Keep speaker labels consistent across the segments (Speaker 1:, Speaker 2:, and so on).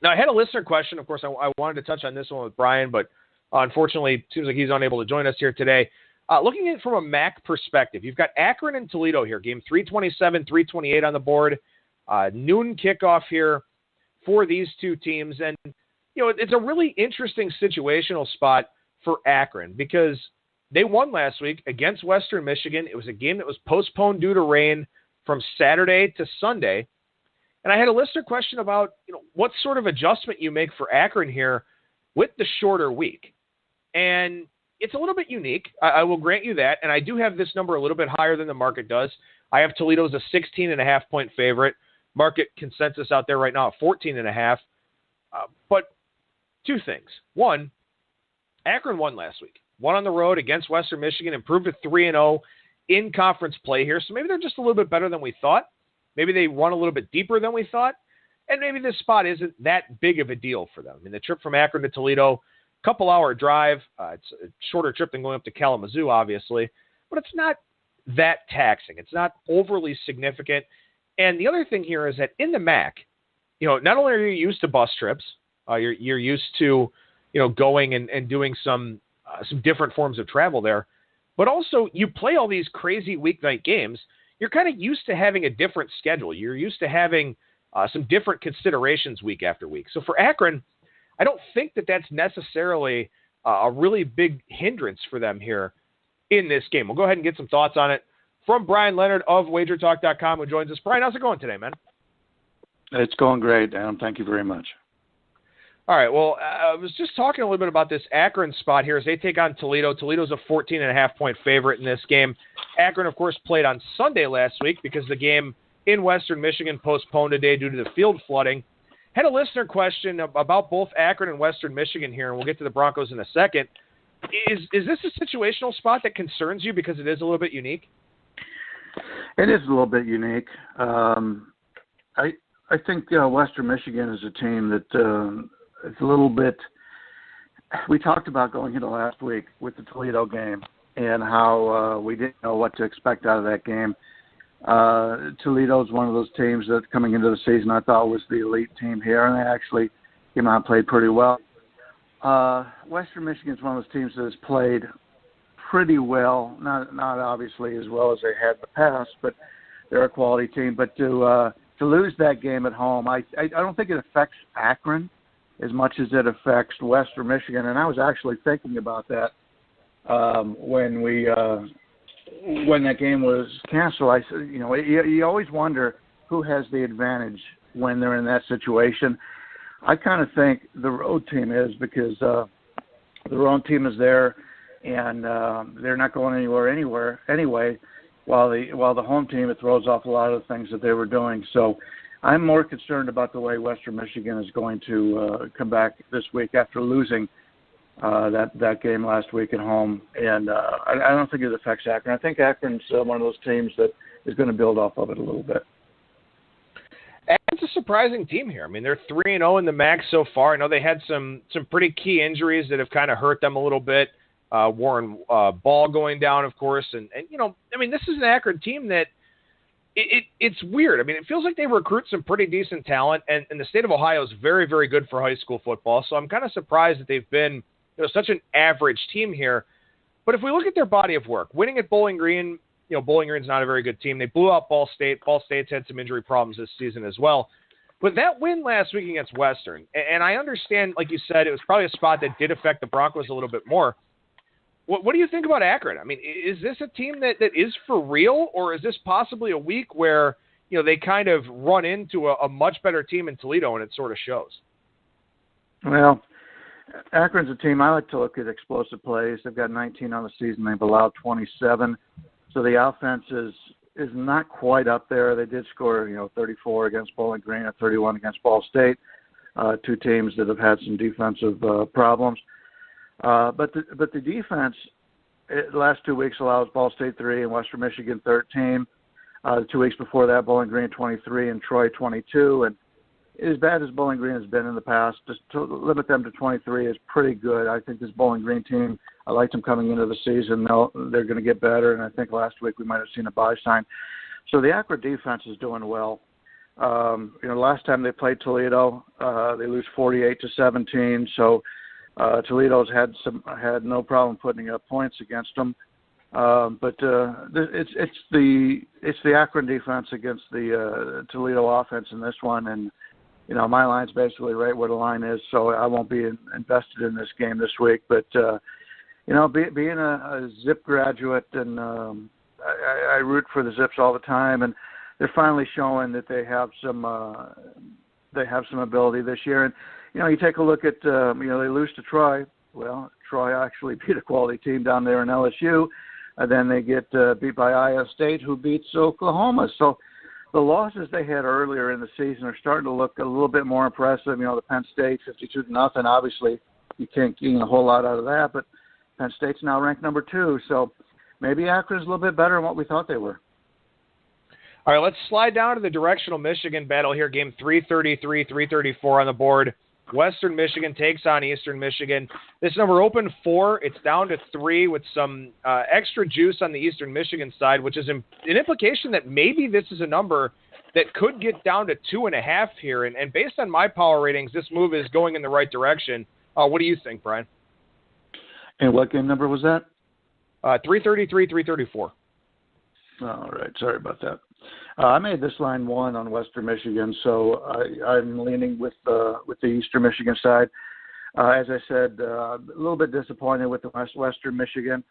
Speaker 1: Now, I had a listener question. Of course, I wanted to touch on this one with Bryan, but unfortunately, it seems like he's unable to join us here today. Looking at it from a MAC perspective, you've got Akron and Toledo here. Game 327, 328 on the board. Noon kickoff here for these two teams. And, it's a really interesting situational spot for Akron because they won last week against Western Michigan. It was a game that was postponed due to rain from Saturday to Sunday. And I had a listener question about, what sort of adjustment you make for Akron here with the shorter week. And it's a little bit unique. I will grant you that. And I do have this number a little bit higher than the market does. I have Toledo as a 16.5-point favorite. Market consensus out there right now at 14.5. But two things. One, Akron won last week. Won on the road against Western Michigan, improved to 3-0 in conference play here. So maybe they're just a little bit better than we thought. Maybe they run a little bit deeper than we thought. And maybe this spot isn't that big of a deal for them. I mean, the trip from Akron to Toledo, couple-hour drive. It's a shorter trip than going up to Kalamazoo, obviously. But it's not that taxing. It's not overly significant. And the other thing here is that in the MAC, not only are you used to bus trips, you're used to, going and doing some different forms of travel there, but also you play all these crazy weeknight games. You're kind of used to having a different schedule. You're used to having some different considerations week after week. So for Akron, I don't think that that's necessarily a really big hindrance for them here in this game. We'll go ahead and get some thoughts on it from Bryan Leonard of WagerTalk.com, who joins us. Bryan, how's it going today, man?
Speaker 2: It's going great, Adam. Thank you very much.
Speaker 1: All right, well, I was just talking a little bit about this Akron spot here as they take on Toledo. Toledo's a 14.5-point favorite in this game. Akron, of course, played on Sunday last week because the game in Western Michigan postponed today due to the field flooding. Had a listener question about both Akron and Western Michigan here, and we'll get to the Broncos in a second. Is this a situational spot that concerns you because it is a little bit unique?
Speaker 2: It is a little bit unique. I think Western Michigan is a team that it's a little bit – we talked about going into last week with the Toledo game and how we didn't know what to expect out of that game. Toledo is one of those teams that coming into the season I thought was the elite team here, and they actually came out and played pretty well. Western Michigan is one of those teams that has played pretty well, not obviously as well as they had in the past, but they're a quality team. But to lose that game at home, I don't think it affects Akron as much as it affects Western Michigan. And I was actually thinking about that when that game was canceled. I said, you always wonder who has the advantage when they're in that situation. I kind of think the road team is because the road team is there and they're not going anywhere anyway. While the home team, it throws off a lot of the things that they were doing. So I'm more concerned about the way Western Michigan is going to come back this week after losing that game last week at home. And I don't think it affects Akron. I think Akron's one of those teams that is going to build off of it a little bit.
Speaker 1: It's a surprising team here. I mean, they're 3-0 in the MAC so far. I know they had some pretty key injuries that have kind of hurt them a little bit. Warren Ball going down, of course. And this is an Akron team that it's weird. I mean, it feels like they recruit some pretty decent talent, and the state of Ohio is very, very good for high school football. So I'm kind of surprised that they've been such an average team here. But if we look at their body of work, winning at Bowling Green, Bowling Green's not a very good team. They blew out Ball State. Ball State's had some injury problems this season as well. But that win last week against Western, and I understand, like you said, it was probably a spot that did affect the Broncos a little bit more. What do you think about Akron? I mean, is this a team that is for real, or is this possibly a week where, they kind of run into a much better team in Toledo and it sort of shows?
Speaker 2: Well, Akron's a team I like to look at explosive plays. They've got 19 on the season. They've allowed 27. So the offense is not quite up there. They did score, 34 against Bowling Green and 31 against Ball State, two teams that have had some defensive problems. But the defense, the last 2 weeks allows Ball State 3 and Western Michigan 13. The 2 weeks before that, Bowling Green 23 and Troy 22. And as bad as Bowling Green has been in the past, just to limit them to 23 is pretty good. I think this Bowling Green team, I liked them coming into the season. They're going to get better, and I think last week we might have seen a buy sign. So the Akron defense is doing well. Last time they played Toledo, they lose 48-17. So Toledo's had no problem putting up points against them. But it's the Akron defense against the Toledo offense in this one, and my line's basically right where the line is, so I won't be invested in this game this week. But being a Zip graduate, and I root for the Zips all the time, and they're finally showing that they have some ability this year. And you take a look at they lose to Troy. Well, Troy actually beat a quality team down there in LSU. And then they get beat by Iowa State, who beats Oklahoma. So the losses they had earlier in the season are starting to look a little bit more impressive. The Penn State 52-0. Obviously, you can't gain a whole lot out of that, but Penn State's now ranked number 2. So maybe Akron's a little bit better than what we thought they were.
Speaker 1: All right, let's slide down to the directional Michigan battle here. Game 333, 334 on the board. Western Michigan takes on Eastern Michigan. This number opened 4. It's down to 3 with some extra juice on the Eastern Michigan side, which is an implication that maybe this is a number that could get down to 2.5 here. And based on my power ratings, this move is going in the right direction. What do you think, Brian?
Speaker 2: And what game number was that?
Speaker 1: 333, 334.
Speaker 2: All right. Sorry about that. I made this line 1 on Western Michigan, so I'm leaning with the Eastern Michigan side. As I said, a little bit disappointed with the Western Michigan.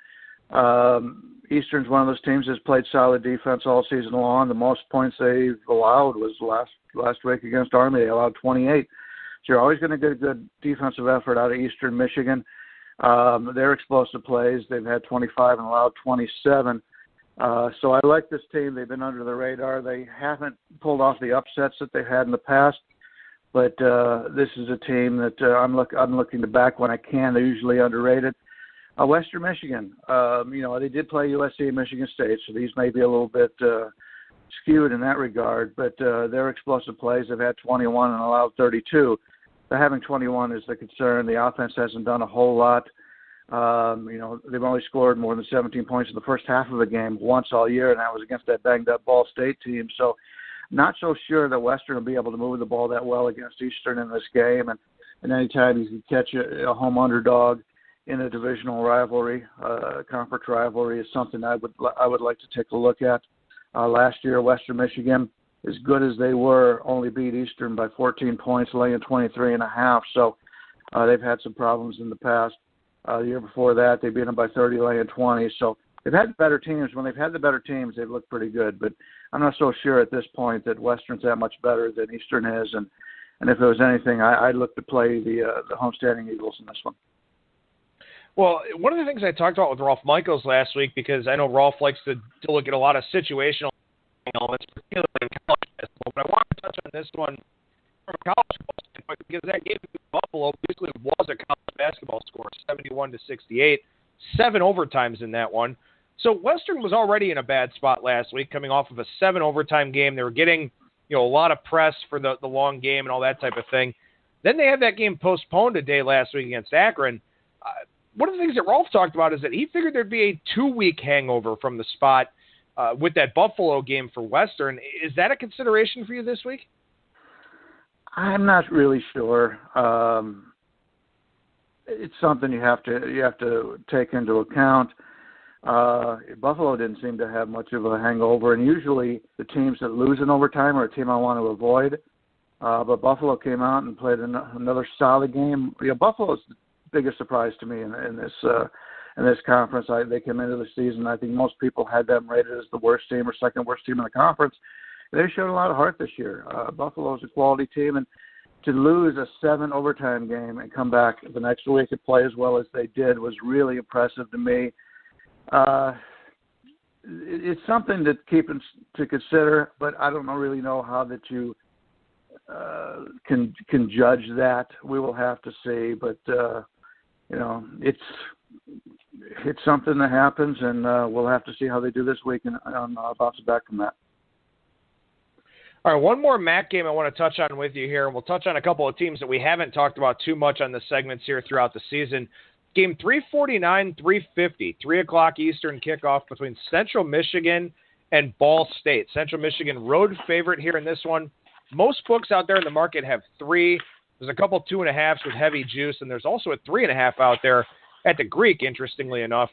Speaker 2: Eastern's one of those teams that's played solid defense all season long. The most points they've allowed was last week against Army. They allowed 28. So you're always going to get a good defensive effort out of Eastern Michigan. Their explosive plays, they've had 25 and allowed 27. So I like this team. They've been under the radar. They haven't pulled off the upsets that they've had in the past, but this is a team that I'm looking to back when I can. They're usually underrated. Western Michigan, they did play USC and Michigan State, so these may be a little bit skewed in that regard, but their explosive plays have had 21 and allowed 32. So having 21 is the concern. The offense hasn't done a whole lot. They've only scored more than 17 points in the first half of the game once all year, and that was against that banged-up Ball State team. So not so sure that Western will be able to move the ball that well against Eastern in this game. And anytime you can catch a home underdog in a divisional rivalry, conference rivalry, is something I would like to take a look at. Last year, Western Michigan, as good as they were, only beat Eastern by 14 points, laying 23.5. So they've had some problems in the past. The year before that, they beat them by 30, laying 20. So they've had better teams. When they've had the better teams, they've looked pretty good. But I'm not so sure at this point that Western's that much better than Eastern is. And if there was anything, I'd look to play the homestanding Eagles in this one.
Speaker 1: Well, one of the things I talked about with Rolf Michaels last week, because I know Rolf likes to look at a lot of situational elements, particularly in college basketball, but I want to touch on this one from a college basketball standpoint, because that game in Buffalo basically was a college basketball score, 71-68, 7 overtimes in that one. So Western was already in a bad spot last week, coming off of a 7 overtime game. They were getting a lot of press for the long game and all that type of thing. Then they had that game postponed a day last week against Akron. One of the things that Rolf talked about is that he figured there'd be a 2-week hangover from the spot with that Buffalo game for Western. Is that a consideration for you this week?
Speaker 2: I'm not really sure. It's something you have to take into account. Buffalo didn't seem to have much of a hangover, and usually the teams that lose in overtime are a team I want to avoid. But Buffalo came out and played another solid game. Buffalo's the biggest surprise to me in this conference. They came into the season, I think most people had them rated as the worst team or second worst team in the conference. They showed a lot of heart this year. Buffalo's a quality team, and to lose a 7 overtime game and come back the next week and play as well as they did was really impressive to me. It's something to consider, but I don't really know how that you can judge that. We will have to see, but it's something that happens, and we'll have to see how they do this week, and I'm bouncing back from that.
Speaker 1: All right, one more MAC game I want to touch on with you here, and we'll touch on a couple of teams that we haven't talked about too much on the segments here throughout the season. Game 349-350, 3 o'clock Eastern kickoff between Central Michigan and Ball State. Central Michigan road favorite here in this one. Most books out there in the market have 3. There's a couple 2.5s with heavy juice, and there's also a 3.5 out there at the Greek, interestingly enough.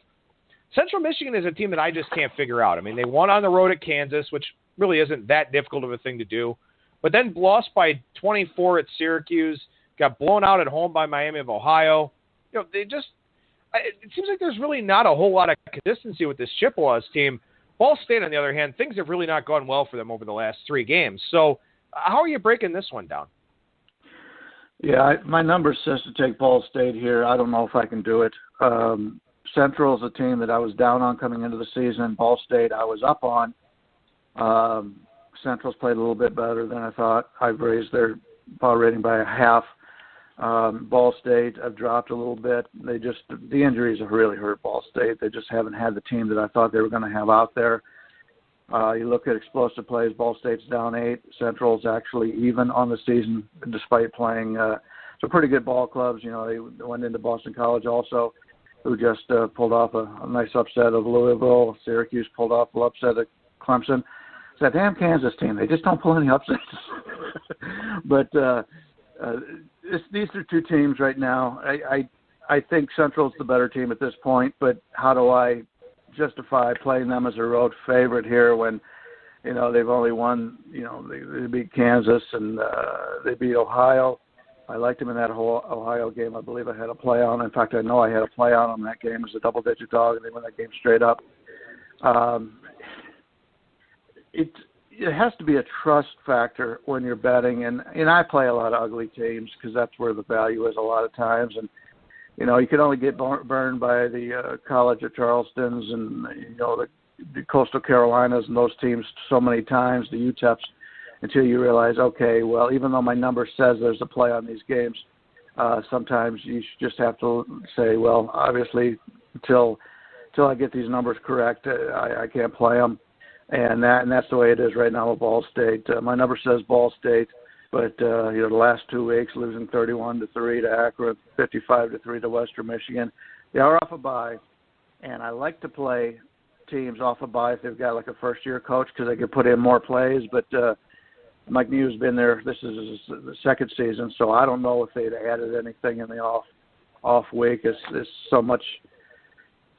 Speaker 1: Central Michigan is a team that I just can't figure out. I mean, they won on the road at Kansas, which really isn't that difficult of a thing to do, but then lost by 24 at Syracuse, got blown out at home by Miami of Ohio. It seems like there's really not a whole lot of consistency with this Chippewas team. Ball State, on the other hand, things have really not gone well for them over the last 3 games. So how are you breaking this one down?
Speaker 2: Yeah, my number says to take Ball State here. I don't know if I can do it. Central is a team that I was down on coming into the season. Ball State I was up on. Central's played a little bit better than I thought. I've raised their ball rating by 0.5. Ball State I've dropped a little bit. The injuries have really hurt Ball State. They just haven't had the team that I thought they were going to have out there. You look at explosive plays, Ball State's down 8. Central's actually even on the season despite playing some pretty good ball clubs. They went into Boston College also, who just pulled off a nice upset of Louisville. Syracuse pulled off an upset at Clemson. It's that damn Kansas team. They just don't pull any upsets. But these are 2 teams right now. I think Central's the better team at this point, but how do I justify playing them as a road favorite here when, they've only won, they beat Kansas and they beat Ohio. I liked them in that whole Ohio game. I believe I had a play on. In fact, I know I had a play on that game as a double-digit dog, and they won that game straight up. It has to be a trust factor when you're betting, and I play a lot of ugly teams because that's where the value is a lot of times, and you can only get burned by the College of Charlestons and the Coastal Carolinas and those teams so many times, the UTEPs, until you realize, okay, well, even though my number says there's a play on these games, sometimes you just have to say, well, obviously, until I get these numbers correct, I can't play them. And that's the way it is right now with Ball State. My number says Ball State, but the last 2 weeks, losing 31-3 to Akron, 55-3 to Western Michigan, they are off a bye, and I like to play teams off a bye if they've got like a first-year coach because they can put in more plays. But Mike New's been there. This is the second season, so I don't know if they'd added anything in the off week. It's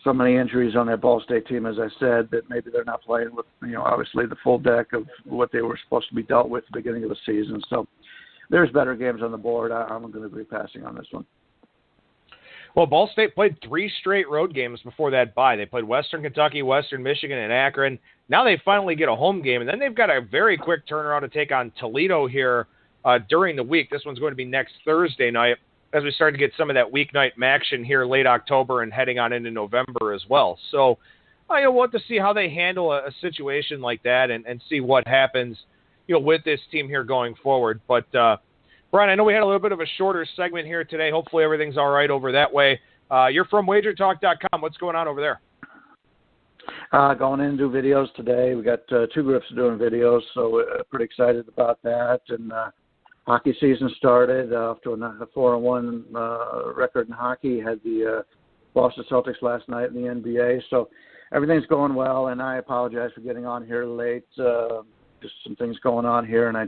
Speaker 2: so many injuries on that Ball State team, as I said, that maybe they're not playing with, obviously the full deck of what they were supposed to be dealt with at the beginning of the season. So there's better games on the board. I'm going to be passing on this one.
Speaker 1: Well, Ball State played 3 straight road games before that bye. They played Western Kentucky, Western Michigan, and Akron. Now they finally get a home game, and then they've got a very quick turnaround to take on Toledo here during the week. This one's going to be next Thursday night, as we start to get some of that weeknight action here late October and heading on into November as well. So I want to see how they handle a situation like that and see what happens, with this team here going forward. But, Bryan, I know we had a little bit of a shorter segment here today. Hopefully everything's all right over that way. You're from wagertalk.com. What's going on over there?
Speaker 2: Going in to do videos today. We got 2 groups doing videos, so pretty excited about that. And hockey season started off to a 4-1 record in hockey. Had the Boston Celtics last night in the NBA. So everything's going well, and I apologize for getting on here late. Just some things going on here, and I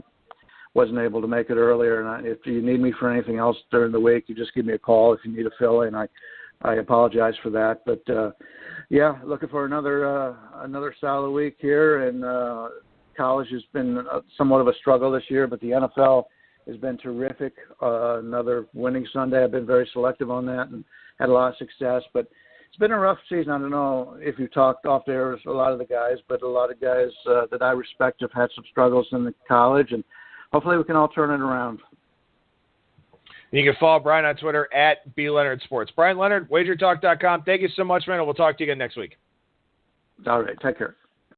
Speaker 2: wasn't able to make it earlier. And if you need me for anything else during the week, you just give me a call if you need a fill-in. I apologize for that. But, looking for another solid week here. And college has been somewhat of a struggle this year, but the NFL has been terrific. Another winning Sunday. I've been very selective on that and had a lot of success. But it's been a rough season. I don't know if you talked off there with a lot of the guys, but a lot of guys that I respect have had some struggles in the college, and hopefully we can all turn it around.
Speaker 1: You can follow Bryan on Twitter at @BLeonardSports. Bryan Leonard, wagertalk.com. Thank you so much, man. We'll talk to you again next week.
Speaker 2: All right. Take care.